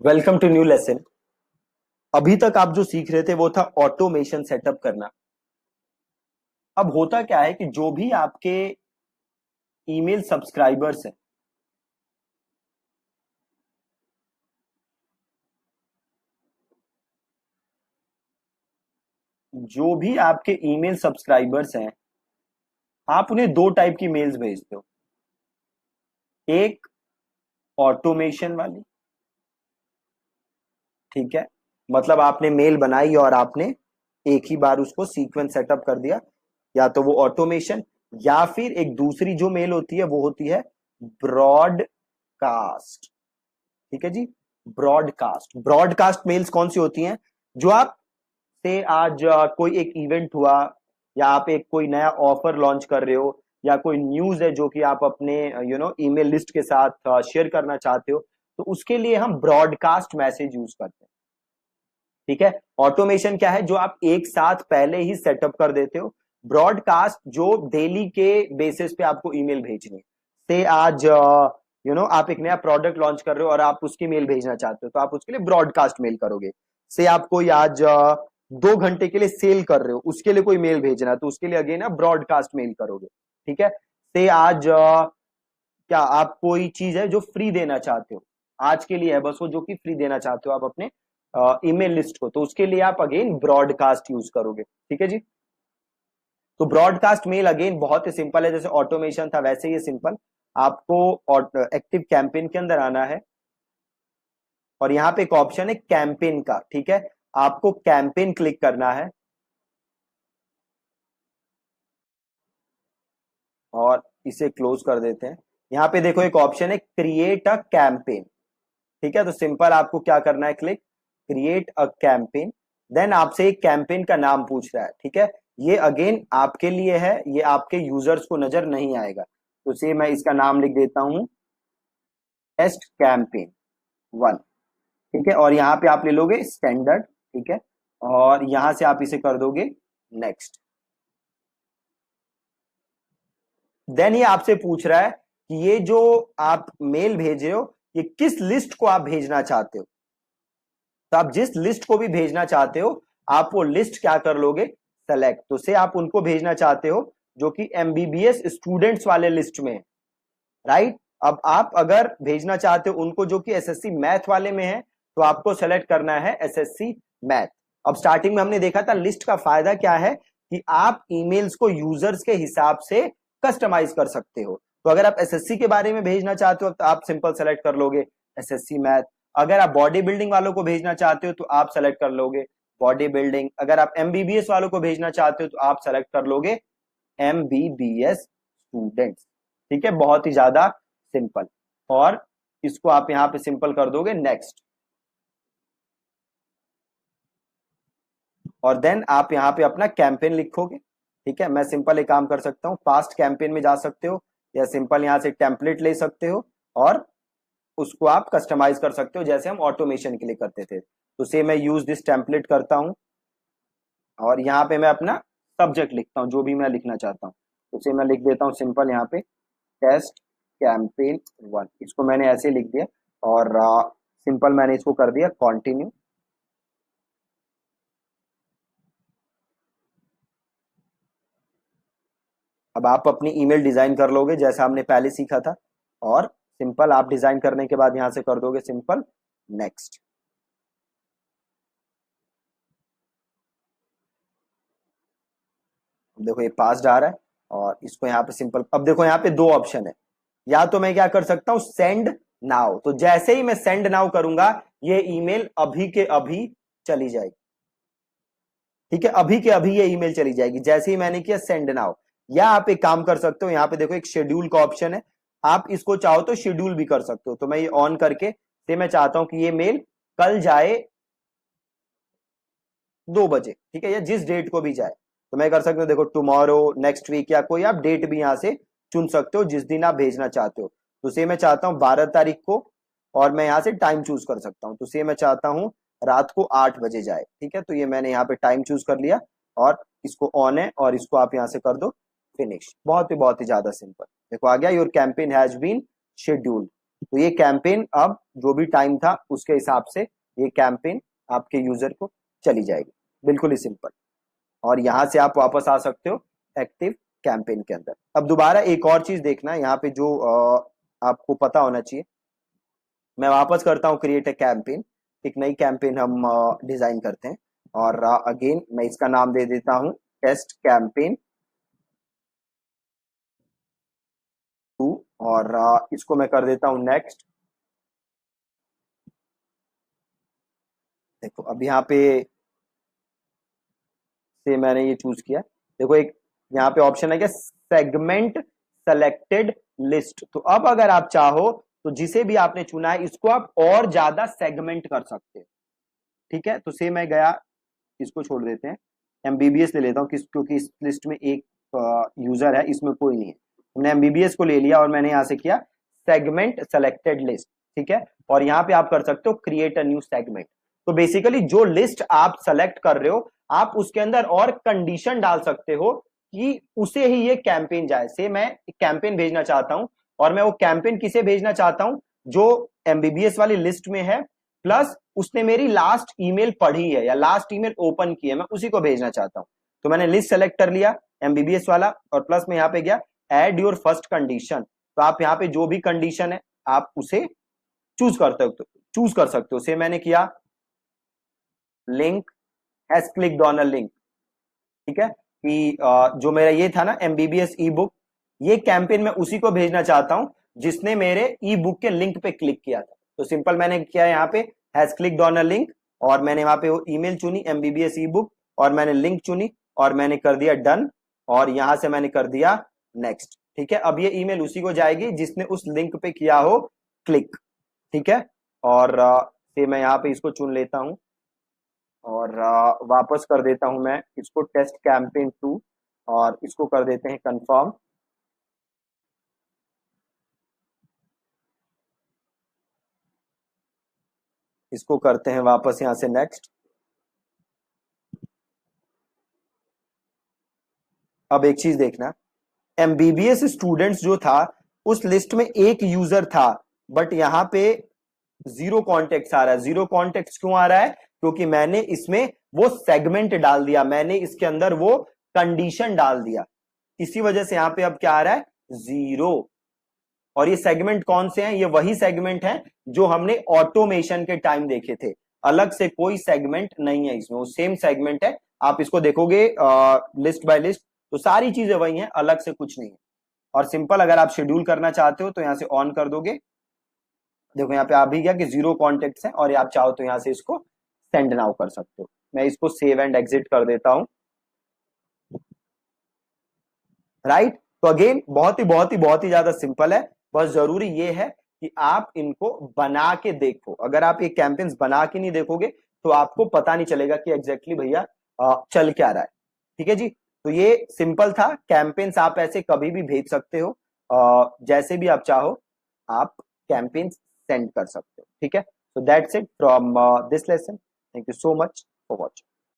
Welcome to new lesson. अभी तक आप जो सीख रहे थे वो था ऑटोमेशन सेटअप करना। अब होता क्या है कि जो भी आपके ईमेल सब्सक्राइबर्स हैं, जो भी आपके ईमेल सब्सक्राइबर्स हैं, आप उन्हें दो टाइप की मेल्स भेजते हो। एक ऑटोमेशन वाली, ठीक है, मतलब आपने मेल बनाई और आपने एक ही बार उसको सीक्वेंस सेटअप कर दिया, या तो वो ऑटोमेशन, या फिर एक दूसरी जो मेल होती है वो होती है ब्रॉडकास्ट। ठीक है जी। ब्रॉडकास्ट मेल्स कौन सी होती हैं? जो आप से आज कोई एक इवेंट हुआ, या आप एक कोई नया ऑफर लॉन्च कर रहे हो, या कोई न्यूज है जो कि आप अपने ईमेल लिस्ट के साथ शेयर करना चाहते हो, तो उसके लिए हम ब्रॉडकास्ट मैसेज यूज करते हैं। ठीक है। ऑटोमेशन क्या है? जो आप एक साथ पहले ही सेटअप कर देते हो। ब्रॉडकास्ट जो डेली के बेसिस पे आपको ईमेल भेजनी है। से आज आप एक नया प्रोडक्ट लॉन्च कर रहे हो और आप उसकी मेल भेजना चाहते हो, तो आप उसके लिए ब्रॉडकास्ट मेल करोगे। से आप कोई आज 2 घंटे के लिए सेल कर रहे हो, उसके लिए कोई मेल भेजना है, तो उसके लिए अगेन आप ब्रॉडकास्ट मेल करोगे। ठीक है। से आज क्या आप कोई चीज है जो फ्री देना चाहते हो, आज के लिए है बस वो, जो कि फ्री देना चाहते हो आप अपने ईमेल लिस्ट को, तो उसके लिए आप अगेन ब्रॉडकास्ट यूज करोगे। ठीक है जी। तो ब्रॉडकास्ट मेल अगेन बहुत ही सिंपल है, जैसे ऑटोमेशन था वैसे ही सिंपल। आपको एक्टिव कैंपेन के अंदर आना है, और यहां पे एक ऑप्शन है कैंपेन का। ठीक है। आपको कैंपेन क्लिक करना है, और इसे क्लोज कर देते हैं। यहां पे देखो एक ऑप्शन है क्रिएट अ कैंपेन। ठीक है। तो सिंपल आपको क्या करना है, click create a campaign. Then आपसे एक कैंपेन का नाम पूछ रहा है। ठीक है। ये अगेन आपके लिए है, ये आपके यूजर्स को नजर नहीं आएगा, तो से मैं इसका नाम लिख देता हूं टेस्ट कैंपेन 1। ठीक है। और यहां पे आप ले लोगे स्टैंडर्ड। ठीक है। और यहां से आप इसे कर दोगे नेक्स्ट। देन ये आपसे पूछ रहा है कि ये जो आप मेल भेज रहे हो, ये किस लिस्ट को आप भेजना चाहते हो। तो आप जिस लिस्ट को भी भेजना चाहते हो, आप वो लिस्ट क्या कर लोगे, सेलेक्ट। तो से आप उनको भेजना चाहते हो जो कि एमबीबीएस स्टूडेंट्स वाले लिस्ट में है, राइट। अब आप अगर भेजना चाहते हो उनको जो कि एसएससी मैथ वाले में है, तो आपको सेलेक्ट करना है एसएससी मैथ। अब स्टार्टिंग में हमने देखा था लिस्ट का फायदा क्या है, कि आप ईमेल्स को यूजर्स के हिसाब से कस्टमाइज कर सकते हो। तो अगर आप एसएससी के बारे में भेजना चाहते हो तो आप सिंपल सेलेक्ट कर लोगे एसएससी मैथ। अगर आप बॉडी बिल्डिंग वालों को भेजना चाहते हो तो आप सेलेक्ट कर लोगे बॉडी बिल्डिंग। अगर आप एमबीबीएस वालों को भेजना चाहते हो तो आप सेलेक्ट कर लोगे एमबीबीएस स्टूडेंट्स। ठीक है। बहुत ही ज्यादा सिंपल। और इसको आप यहां पे सिंपल कर दोगे नेक्स्ट। और देन आप यहां पे अपना कैंपेन लिखोगे। ठीक है। मैं सिंपल एक काम कर सकता हूं, पास्ट कैंपेन में जा सकते हो, या सिंपल यहां से टेम्पलेट ले सकते हो, और उसको आप कस्टमाइज कर सकते हो जैसे हम ऑटोमेशन के लिए करते थे। तो से मैं यूज दिस टेम्पलेट करता हूं, और यहाँ पे मैं अपना सब्जेक्ट लिखता हूं जो भी मैं लिखना चाहता हूं। तो उसे मैं लिख देता हूं सिंपल यहाँ पे टेस्ट कैंपेन 1। इसको मैंने ऐसे लिख दिया, और सिंपल मैंने इसको कर दिया कंटिन्यू। अब आप अपनी ईमेल डिजाइन कर लोगे जैसा हमने पहले सीखा था, और सिंपल आप डिजाइन करने के बाद यहां से कर दोगे सिंपल नेक्स्ट। देखो ये पास आ रहा है, और इसको यहाँ पे सिंपल, अब देखो यहाँ पे दो ऑप्शन है। या तो मैं क्या कर सकता हूं, सेंड नाउ। तो जैसे ही मैं सेंड नाउ करूंगा, ये ईमेल अभी के अभी चली जाएगी। ठीक है। अभी के अभी ये ईमेल चली जाएगी जैसे ही मैंने किया सेंड नाउ। या आप एक काम कर सकते हो, यहाँ पे देखो एक शेड्यूल का ऑप्शन है, आप इसको चाहो तो शेड्यूल भी कर सकते हो। तो मैं ये ऑन करके, से मैं चाहता हूं कि ये मेल कल जाए 2 बजे, ठीक है, या जिस डेट को भी जाए, तो मैं कर सकता हूँ, देखो टुमारो, नेक्स्ट वीक, या कोई आप डेट भी यहां से चुन सकते हो जिस दिन आप भेजना चाहते हो। तो से मैं चाहता हूँ 12 तारीख को, और मैं यहाँ से टाइम चूज कर सकता हूँ। तो से मैं चाहता हूँ रात को 8 बजे जाए। ठीक है। तो ये मैंने यहाँ पे टाइम चूज कर लिया, और इसको ऑन है, और इसको आप यहाँ से कर दो फिनिश। बहुत ही ज्यादा सिंपल। देखो आ गया, your campaign has been scheduled. तो ये कैंपेन अब जो भी टाइम था उसके हिसाब से ये कैंपेन आपके यूजर को चली जाएगी, बिल्कुल ही सिंपल। और यहां से आप वापस आ सकते हो एक्टिव कैंपेन के अंदर। अब दोबारा एक और चीज देखना यहाँ पे जो आपको पता होना चाहिए। मैं वापस करता हूँ क्रिएट ए कैंपेन, एक नई कैंपेन हम डिजाइन करते हैं और अगेन मैं इसका नाम दे देता हूँ टेस्ट कैंपेन 2 और इसको मैं कर देता हूँ नेक्स्ट। देखो अब यहाँ पे से मैंने ये चूज किया। देखो एक यहाँ पे ऑप्शन है क्या, सेगमेंट सेलेक्टेड लिस्ट। तो अब अगर आप चाहो तो जिसे भी आपने चुना है इसको आप और ज्यादा सेगमेंट कर सकते हो, ठीक है। तो से मैं गया, इसको छोड़ देते हैं, एमबीबीएस ले लेता हूँ क्योंकि इस लिस्ट में एक यूजर है, इसमें कोई नहीं है। हमने एमबीबीएस को ले लिया और मैंने यहां से किया सेगमेंट सेलेक्टेड लिस्ट, ठीक है। और यहाँ पे आप कर सकते हो क्रिएट अ न्यू सेगमेंट। तो बेसिकली जो लिस्ट आप सेलेक्ट कर रहे हो आप उसके अंदर और कंडीशन डाल सकते हो कि उसे ही ये कैंपेन जाए। से मैं कैंपेन भेजना चाहता हूं और मैं वो कैंपेन किसे भेजना चाहता हूं, जो एमबीबीएस वाली लिस्ट में है प्लस उसने मेरी लास्ट ईमेल पढ़ी है या लास्ट ईमेल ओपन की है, मैं उसी को भेजना चाहता हूं। तो मैंने लिस्ट सेलेक्ट कर लिया एमबीबीएस वाला और प्लस में यहाँ पे गया एड योर फर्स्ट कंडीशन। तो आप यहाँ पे जो भी कंडीशन है आप उसे चूज कर सकते हो। से मैंने किया link has clicked on a link, ठीक है। कि जो मेरा ये था ना एमबीबीएस ई बुक, ये कैंपेन मैं उसी को भेजना चाहता हूं जिसने मेरे ई बुक के लिंक पे क्लिक किया था। तो सिंपल मैंने किया यहाँ पे has clicked on a link और मैंने वहां पे वो ईमेल चुनी एमबीबीएस ई बुक और मैंने लिंक चुनी और मैंने कर दिया डन और यहां से मैंने कर दिया नेक्स्ट, ठीक है। अब ये ईमेल उसी को जाएगी जिसने उस लिंक पे किया हो क्लिक, ठीक है। और से मैं यहाँ पे इसको चुन लेता हूं और वापस कर देता हूं मैं इसको टेस्ट कैंपेन 2 और इसको कर देते हैं कंफर्म। इसको करते हैं वापस यहां से नेक्स्ट। अब एक चीज देखना, एमबीबीएस स्टूडेंट्स जो था उस लिस्ट में एक यूजर था बट यहाँ पे जीरो कॉन्टेक्ट आ रहा है। जीरो कॉन्टेक्ट क्यों आ रहा है, क्योंकि मैंने इसमें वो सेगमेंट डाल दिया, मैंने इसके अंदर वो कंडीशन डाल दिया, इसी वजह से यहां पे अब क्या आ रहा है जीरो। और ये सेगमेंट कौन से हैं, ये वही सेगमेंट हैं जो हमने ऑटोमेशन के टाइम देखे थे। अलग से कोई सेगमेंट नहीं है इसमें, वो सेम सेगमेंट है। आप इसको देखोगे लिस्ट बाय लिस्ट तो सारी चीजें वही हैं, अलग से कुछ नहीं है। और सिंपल अगर आप शेड्यूल करना चाहते हो तो यहां से ऑन कर दोगे। देखो यहाँ पे आ भी गया कि जीरो कॉन्टेक्ट है और आप चाहो तो यहां से इसको सेंड नाउ कर सकते हो। मैं इसको सेव एंड एग्जिट कर देता हूं, राइट। तो अगेन बहुत ही ज्यादा सिंपल है। बस जरूरी ये है कि आप इनको बना के देखो। अगर आप ये कैंपेन्स बना के नहीं देखोगे तो आपको पता नहीं चलेगा कि एग्जैक्टली भैया चल क्या रहा है, ठीक है जी। तो ये सिंपल था, कैंपेन्स आप ऐसे कभी भी भेज सकते हो, जैसे भी आप चाहो आप कैंपेन्स सेंड कर सकते हो, ठीक है। So that's it from this lesson. Thank you so much for watching.